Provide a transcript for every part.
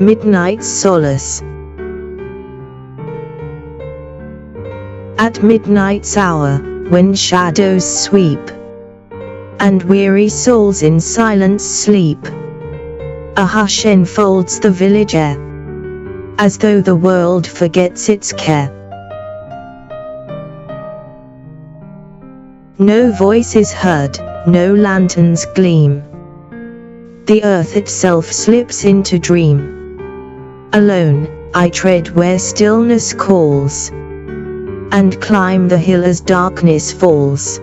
Midnight's Solace. At midnight's hour, when shadows sweep, and weary souls in silence sleep, a hush enfolds the village air, as though the world forgets its care. No voice is heard, no lanterns gleam. The earth itself slips into dream. Alone, I tread where stillness calls, and climb the hill as darkness falls.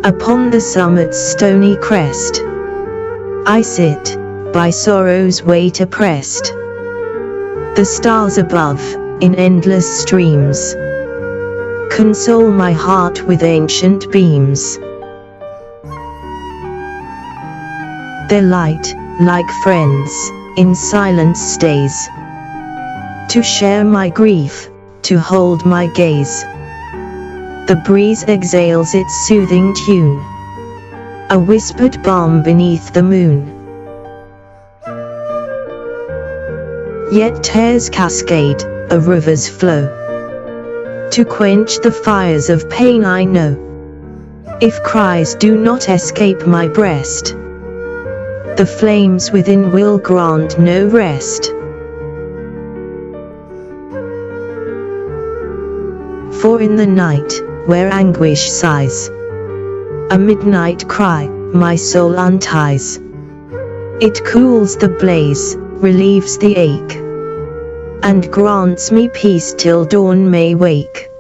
Upon the summit's stony crest, I sit, by sorrow's weight oppressed. The stars above, in endless streams, console my heart with ancient beams. Their light, like friends, in silence stays, to share my grief, to hold my gaze. The breeze exhales its soothing tune, a whispered balm beneath the moon. Yet tears cascade, a river's flow, to quench the fires of pain I know. If cries do not escape my breast, the flames within will grant no rest. For in the night, where anguish sighs, a midnight cry, my soul unties. It cools the blaze, relieves the ache, and grants me peace till dawn may wake.